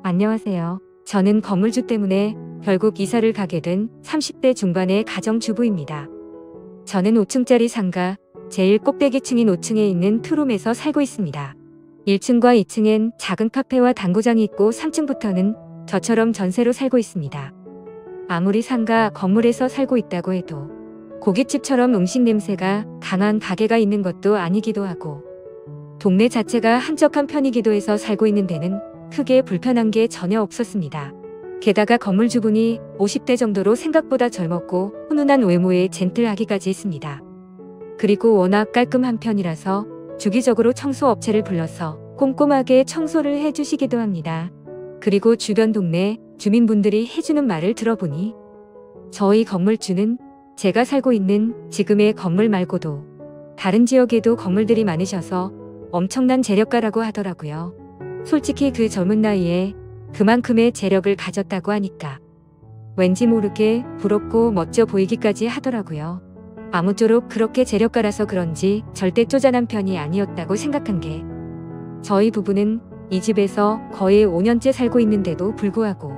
안녕하세요. 저는 건물주 때문에 결국 이사를 가게 된 30대 중반의 가정주부입니다. 저는 5층짜리 상가, 제일 꼭대기층인 5층에 있는 투룸에서 살고 있습니다. 1층과 2층엔 작은 카페와 당구장이 있고 3층부터는 저처럼 전세로 살고 있습니다. 아무리 상가 건물에서 살고 있다고 해도 고깃집처럼 음식 냄새가 강한 가게가 있는 것도 아니기도 하고 동네 자체가 한적한 편이기도 해서 살고 있는 데는 크게 불편한 게 전혀 없었습니다. 게다가 건물주분이 50대 정도로 생각보다 젊었고 훈훈한 외모에 젠틀하기까지 했습니다. 그리고 워낙 깔끔한 편이라서 주기적으로 청소업체를 불러서 꼼꼼하게 청소를 해주시기도 합니다. 그리고 주변 동네 주민분들이 해주는 말을 들어보니 저희 건물주는 제가 살고 있는 지금의 건물 말고도 다른 지역에도 건물들이 많으셔서 엄청난 재력가라고 하더라고요. 솔직히 그 젊은 나이에 그만큼의 재력을 가졌다고 하니까 왠지 모르게 부럽고 멋져 보이기까지 하더라고요. 아무쪼록 그렇게 재력가라서 그런지 절대 쪼잔한 편이 아니었다고 생각한 게 저희 부부는 이 집에서 거의 5년째 살고 있는데도 불구하고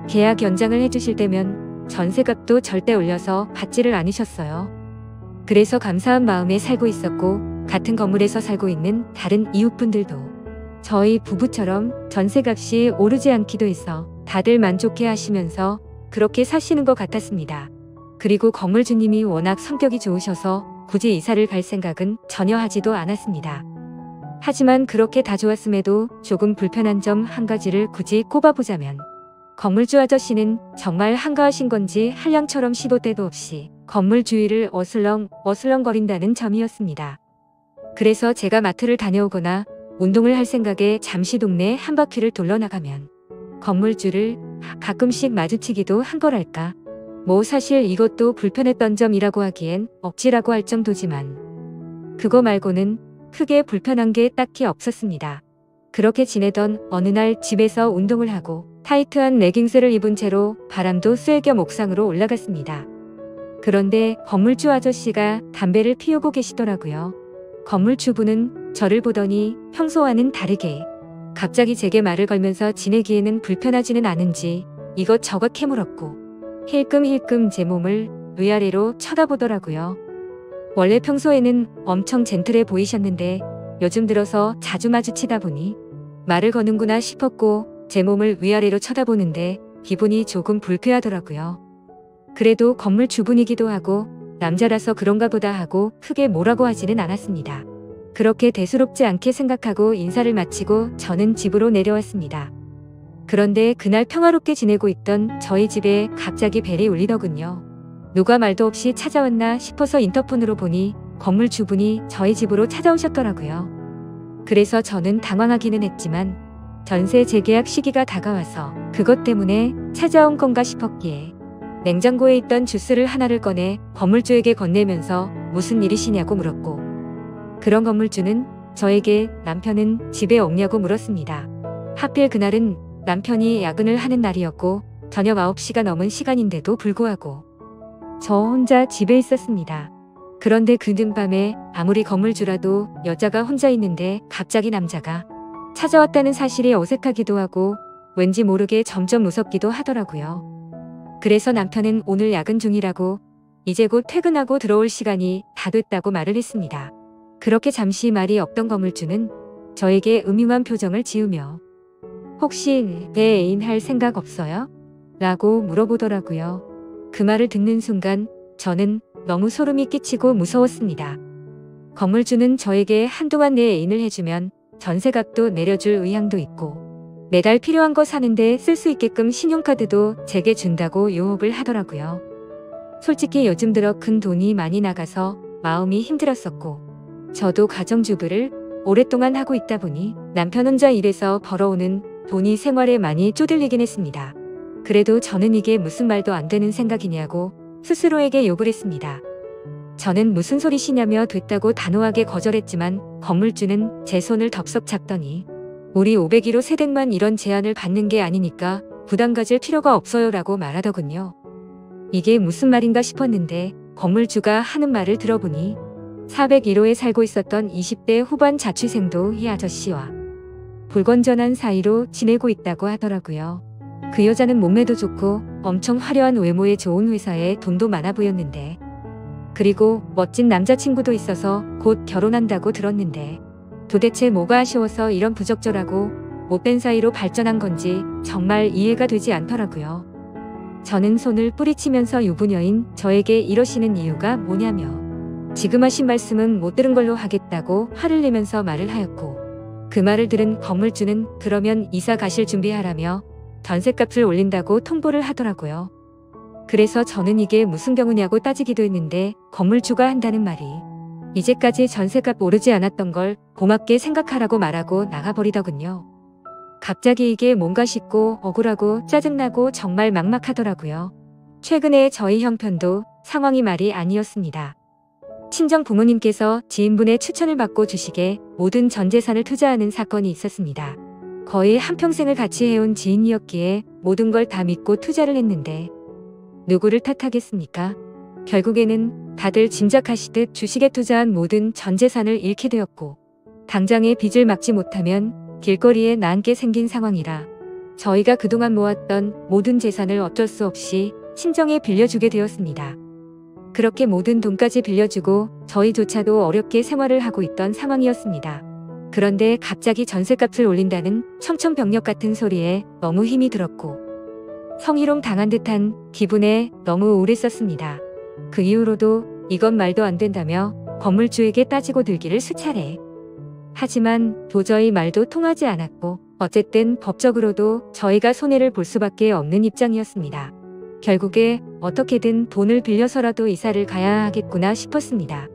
계약 연장을 해주실 때면 전세값도 절대 올려서 받지를 않으셨어요. 그래서 감사한 마음에 살고 있었고 같은 건물에서 살고 있는 다른 이웃분들도 저희 부부처럼 전세값이 오르지 않기도 해서 다들 만족해 하시면서 그렇게 사시는 것 같았습니다. 그리고 건물주님이 워낙 성격이 좋으셔서 굳이 이사를 갈 생각은 전혀 하지도 않았습니다. 하지만 그렇게 다 좋았음에도 조금 불편한 점 한 가지를 굳이 꼽아보자면 건물주 아저씨는 정말 한가하신 건지 한량처럼 시도 때도 없이 건물 주위를 어슬렁거린다는 점이었습니다. 그래서 제가 마트를 다녀오거나 운동을 할 생각에 잠시 동네 한 바퀴를 돌러나가면 건물주를 가끔씩 마주치기도 한 거랄까. 뭐 사실 이것도 불편했던 점이라고 하기엔 억지라고 할 정도지만 그거 말고는 크게 불편한 게 딱히 없었습니다. 그렇게 지내던 어느 날 집에서 운동을 하고 타이트한 레깅스를 입은 채로 바람도 쐴 겸 옥상으로 올라갔습니다. 그런데 건물주 아저씨가 담배를 피우고 계시더라고요. 건물주분은 저를 보더니 평소와는 다르게 갑자기 제게 말을 걸면서 지내기에는 불편하지는 않은지 이것저것 캐물었고 힐끔힐끔 제 몸을 위아래로 쳐다보더라고요. 원래 평소에는 엄청 젠틀해 보이셨는데 요즘 들어서 자주 마주치다 보니 말을 거는구나 싶었고 제 몸을 위아래로 쳐다보는데 기분이 조금 불쾌하더라고요. 그래도 건물주분이기도 하고 남자라서 그런가 보다 하고 크게 뭐라고 하지는 않았습니다. 그렇게 대수롭지 않게 생각하고 인사를 마치고 저는 집으로 내려왔습니다. 그런데 그날 평화롭게 지내고 있던 저희 집에 갑자기 벨이 울리더군요. 누가 말도 없이 찾아왔나 싶어서 인터폰으로 보니 건물주분이 저희 집으로 찾아오셨더라고요. 그래서 저는 당황하기는 했지만 전세 재계약 시기가 다가와서 그것 때문에 찾아온 건가 싶었기에 냉장고에 있던 주스를 하나를 꺼내 건물주에게 건네면서 무슨 일이시냐고 물었고 그런 건물주는 저에게 남편은 집에 없냐고 물었습니다. 하필 그날은 남편이 야근을 하는 날이었고 저녁 9시가 넘은 시간인데도 불구하고 저 혼자 집에 있었습니다. 그런데 그 늦밤에 아무리 건물주라도 여자가 혼자 있는데 갑자기 남자가 찾아왔다는 사실이 어색하기도 하고 왠지 모르게 점점 무섭기도 하더라고요. 그래서 남편은 오늘 야근 중이라고 이제 곧 퇴근하고 들어올 시간이 다 됐다고 말을 했습니다. 그렇게 잠시 말이 없던 건물주는 저에게 음흉한 표정을 지으며 혹시 내 애인 할 생각 없어요? 라고 물어보더라고요. 그 말을 듣는 순간 저는 너무 소름이 끼치고 무서웠습니다. 건물주는 저에게 한동안 내 애인을 해주면 전세값도 내려줄 의향도 있고 매달 필요한 거 사는데 쓸 수 있게끔 신용카드도 제게 준다고 유혹을 하더라고요. 솔직히 요즘 들어 큰 돈이 많이 나가서 마음이 힘들었었고 저도 가정주부를 오랫동안 하고 있다 보니 남편 혼자 일해서 벌어오는 돈이 생활에 많이 쪼들리긴 했습니다. 그래도 저는 이게 무슨 말도 안 되는 생각이냐고 스스로에게 욕을 했습니다. 저는 무슨 소리시냐며 됐다고 단호하게 거절했지만 건물주는 제 손을 덥석 잡더니 우리 501호 세댁만 이런 제안을 받는 게 아니니까 부담 가질 필요가 없어요 라고 말하더군요. 이게 무슨 말인가 싶었는데 건물주가 하는 말을 들어보니 401호에 살고 있었던 20대 후반 자취생도 이 아저씨와 불건전한 사이로 지내고 있다고 하더라고요. 그 여자는 몸매도 좋고 엄청 화려한 외모에 좋은 회사에 돈도 많아 보였는데, 그리고 멋진 남자친구도 있어서 곧 결혼한다고 들었는데, 도대체 뭐가 아쉬워서 이런 부적절하고 못된 사이로 발전한 건지 정말 이해가 되지 않더라고요. 저는 손을 뿌리치면서 유부녀인 저에게 이러시는 이유가 뭐냐며 지금 하신 말씀은 못 들은 걸로 하겠다고 화를 내면서 말을 하였고, 그 말을 들은 건물주는 그러면 이사 가실 준비하라며 전셋값을 올린다고 통보를 하더라고요. 그래서 저는 이게 무슨 경우냐고 따지기도 했는데 건물주가 한다는 말이 이제까지 전셋값 오르지 않았던 걸 고맙게 생각하라고 말하고 나가버리더군요. 갑자기 이게 뭔가 싶고 억울하고 짜증나고 정말 막막하더라고요. 최근에 저희 형편도 상황이 말이 아니었습니다. 친정 부모님께서 지인분의 추천을 받고 주식에 모든 전 재산을 투자하는 사건이 있었습니다. 거의 한평생을 같이 해온 지인이었기에 모든 걸 다 믿고 투자를 했는데 누구를 탓하겠습니까? 결국에는 다들 짐작하시듯 주식에 투자한 모든 전 재산을 잃게 되었고, 당장의 빚을 막지 못하면 길거리에 나앉게 생긴 상황이라 저희가 그동안 모았던 모든 재산을 어쩔 수 없이 친정에 빌려주게 되었습니다. 그렇게 모든 돈까지 빌려주고 저희조차도 어렵게 생활을 하고 있던 상황이었습니다. 그런데 갑자기 전셋값을 올린다는 청천벽력 같은 소리에 너무 힘이 들었고 성희롱 당한 듯한 기분에 너무 우울했었습니다. 그 이후로도 이건 말도 안 된다며 건물주에게 따지고 들기를 수차례. 하지만 도저히 말도 통하지 않았고 어쨌든 법적으로도 저희가 손해를 볼 수밖에 없는 입장이었습니다. 결국에 어떻게든 돈을 빌려서라도 이사를 가야 하겠구나 싶었습니다.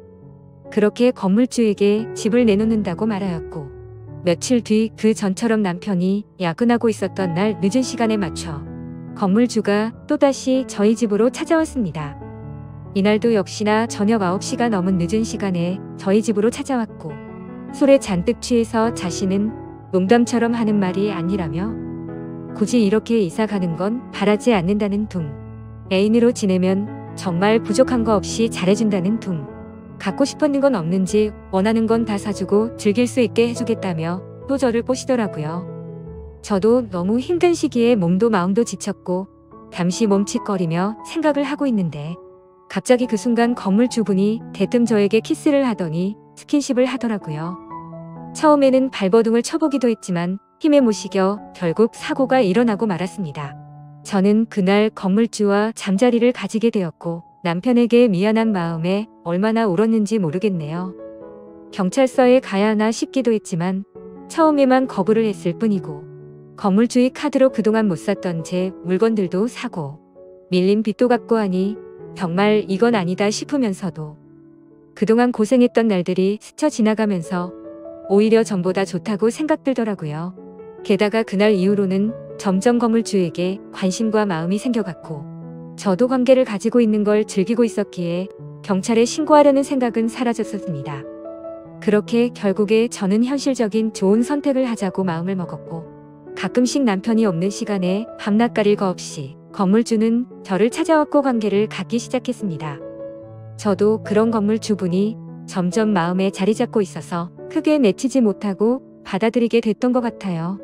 그렇게 건물주에게 집을 내놓는다고 말하였고, 며칠 뒤 그 전처럼 남편이 야근하고 있었던 날 늦은 시간에 맞춰 건물주가 또다시 저희 집으로 찾아왔습니다. 이날도 역시나 저녁 9시가 넘은 늦은 시간에 저희 집으로 찾아왔고, 술에 잔뜩 취해서 자신은 농담처럼 하는 말이 아니라며 굳이 이렇게 이사 가는 건 바라지 않는다는 둥, 애인으로 지내면 정말 부족한 거 없이 잘해준다는 둥, 갖고 싶었는 건 없는지 원하는 건 다 사주고 즐길 수 있게 해주겠다며 또 저를 꼬시더라고요. 저도 너무 힘든 시기에 몸도 마음도 지쳤고 잠시 멈칫거리며 생각을 하고 있는데 갑자기 그 순간 건물주분이 대뜸 저에게 키스를 하더니 스킨십을 하더라고요. 처음에는 발버둥을 쳐보기도 했지만 힘에 못 이겨 결국 사고가 일어나고 말았습니다. 저는 그날 건물주와 잠자리를 가지게 되었고 남편에게 미안한 마음에 얼마나 울었는지 모르겠네요. 경찰서에 가야 하나 싶기도 했지만 처음에만 거부를 했을 뿐이고 건물주의 카드로 그동안 못 샀던 제 물건들도 사고 밀린 빚도 갚고 하니 정말 이건 아니다 싶으면서도 그동안 고생했던 날들이 스쳐 지나가면서 오히려 전보다 좋다고 생각들더라고요. 게다가 그날 이후로는 점점 건물주에게 관심과 마음이 생겨갔고 저도 관계를 가지고 있는 걸 즐기고 있었기에 경찰에 신고하려는 생각은 사라졌었습니다. 그렇게 결국에 저는 현실적인 좋은 선택을 하자고 마음을 먹었고 가끔씩 남편이 없는 시간에 밤낮 가릴 거 없이 건물주는 저를 찾아왔고 관계를 갖기 시작했습니다. 저도 그런 건물주분이 점점 마음에 자리 잡고 있어서 크게 내치지 못하고 받아들이게 됐던 것 같아요.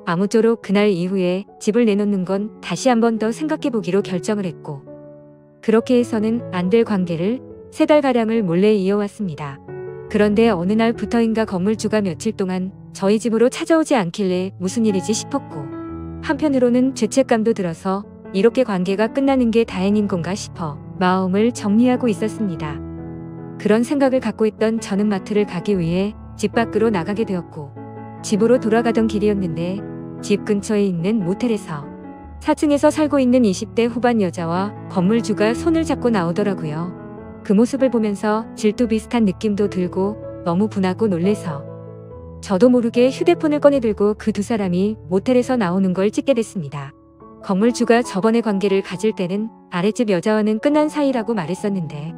아무쪼록 그날 이후에 집을 내놓는 건 다시 한 번 더 생각해보기로 결정을 했고 그렇게 해서는 안 될 관계를 3달가량을 몰래 이어왔습니다. 그런데 어느 날부터인가 건물주가 며칠 동안 저희 집으로 찾아오지 않길래 무슨 일이지 싶었고 한편으로는 죄책감도 들어서 이렇게 관계가 끝나는 게 다행인 건가 싶어 마음을 정리하고 있었습니다. 그런 생각을 갖고 있던 저는 마트를 가기 위해 집 밖으로 나가게 되었고 집으로 돌아가던 길이었는데 집 근처에 있는 모텔에서 4층에서 살고 있는 20대 후반 여자와 건물주가 손을 잡고 나오더라고요. 그 모습을 보면서 질투 비슷한 느낌도 들고 너무 분하고 놀래서 저도 모르게 휴대폰을 꺼내들고 그 두 사람이 모텔에서 나오는 걸 찍게 됐습니다. 건물주가 저번에 관계를 가질 때는 아랫집 여자와는 끝난 사이라고 말했었는데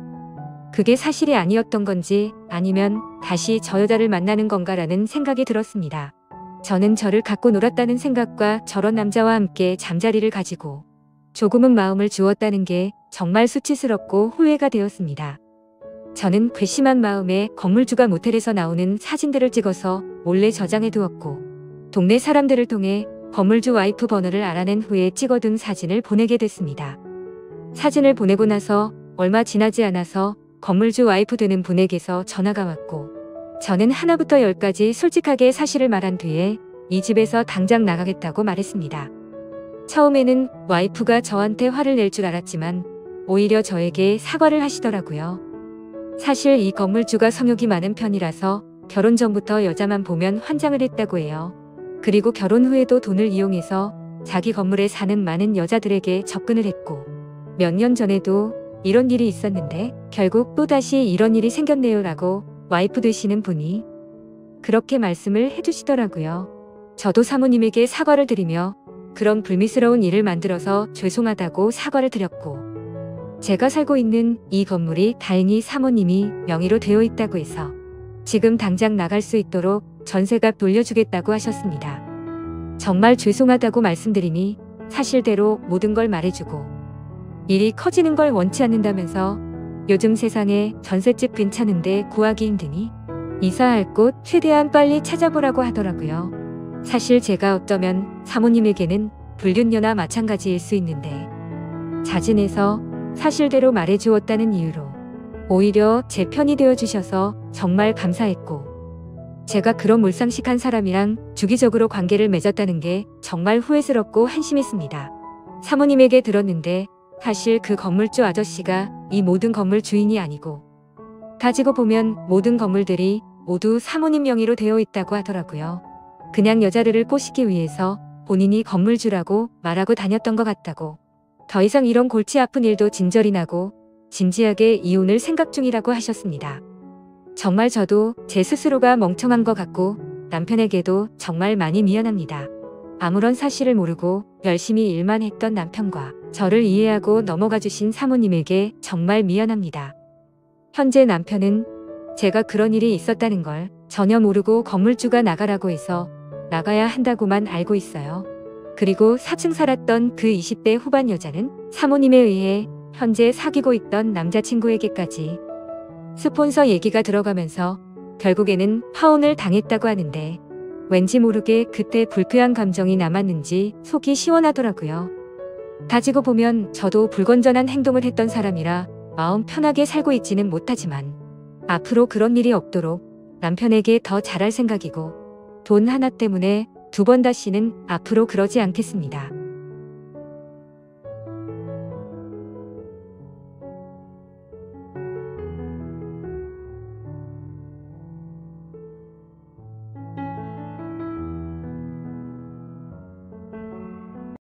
그게 사실이 아니었던 건지 아니면 다시 저 여자를 만나는 건가라는 생각이 들었습니다. 저는 저를 갖고 놀았다는 생각과 저런 남자와 함께 잠자리를 가지고 조금은 마음을 주었다는 게 정말 수치스럽고 후회가 되었습니다. 저는 괘씸한 마음에 건물주가 모텔에서 나오는 사진들을 찍어서 몰래 저장해 두었고 동네 사람들을 통해 건물주 와이프 번호를 알아낸 후에 찍어둔 사진을 보내게 됐습니다. 사진을 보내고 나서 얼마 지나지 않아서 건물주 와이프 되는 분에게서 전화가 왔고, 저는 하나부터 열까지 솔직하게 사실을 말한 뒤에 이 집에서 당장 나가겠다고 말했습니다. 처음에는 와이프가 저한테 화를 낼 줄 알았지만 오히려 저에게 사과를 하시더라고요. 사실 이 건물주가 성욕이 많은 편이라서 결혼 전부터 여자만 보면 환장을 했다고 해요. 그리고 결혼 후에도 돈을 이용해서 자기 건물에 사는 많은 여자들에게 접근을 했고, 몇 년 전에도 이런 일이 있었는데 결국 또다시 이런 일이 생겼네요 라고 와이프 되시는 분이 그렇게 말씀을 해주시더라고요. 저도 사모님에게 사과를 드리며 그런 불미스러운 일을 만들어서 죄송하다고 사과를 드렸고, 제가 살고 있는 이 건물이 다행히 사모님이 명의로 되어 있다고 해서 지금 당장 나갈 수 있도록 전세값 돌려주겠다고 하셨습니다. 정말 죄송하다고 말씀드리니 사실대로 모든 걸 말해주고, 일이 커지는 걸 원치 않는다면서 요즘 세상에 전셋집 괜찮은데 구하기 힘드니 이사할 곳 최대한 빨리 찾아보라고 하더라고요. 사실 제가 어쩌면 사모님에게는 불륜녀나 마찬가지일 수 있는데 자진해서 사실대로 말해주었다는 이유로 오히려 제 편이 되어주셔서 정말 감사했고, 제가 그런 몰상식한 사람이랑 주기적으로 관계를 맺었다는 게 정말 후회스럽고 한심했습니다. 사모님에게 들었는데 사실 그 건물주 아저씨가 이 모든 건물 주인이 아니고 따지고 보면 모든 건물들이 모두 사모님 명의로 되어 있다고 하더라고요. 그냥 여자들을 꼬시기 위해서 본인이 건물주라고 말하고 다녔던 것 같다고, 더 이상 이런 골치 아픈 일도 진절이 나고 진지하게 이혼을 생각 중이라고 하셨습니다. 정말 저도 제 스스로가 멍청한 것 같고 남편에게도 정말 많이 미안합니다. 아무런 사실을 모르고 열심히 일만 했던 남편과 저를 이해하고 넘어가 주신 사모님에게 정말 미안합니다. 현재 남편은 제가 그런 일이 있었다는 걸 전혀 모르고 건물주가 나가라고 해서 나가야 한다고만 알고 있어요. 그리고 4층 살았던 그 20대 후반 여자는 사모님에 의해 현재 사귀고 있던 남자친구에게까지 스폰서 얘기가 들어가면서 결국에는 파혼을 당했다고 하는데, 왠지 모르게 그때 불쾌한 감정이 남았는지 속이 시원하더라고요. 따지고 보면 저도 불건전한 행동을 했던 사람이라 마음 편하게 살고 있지는 못하지만 앞으로 그런 일이 없도록 남편에게 더 잘할 생각이고, 돈 하나 때문에 두 번 다시는 앞으로 그러지 않겠습니다.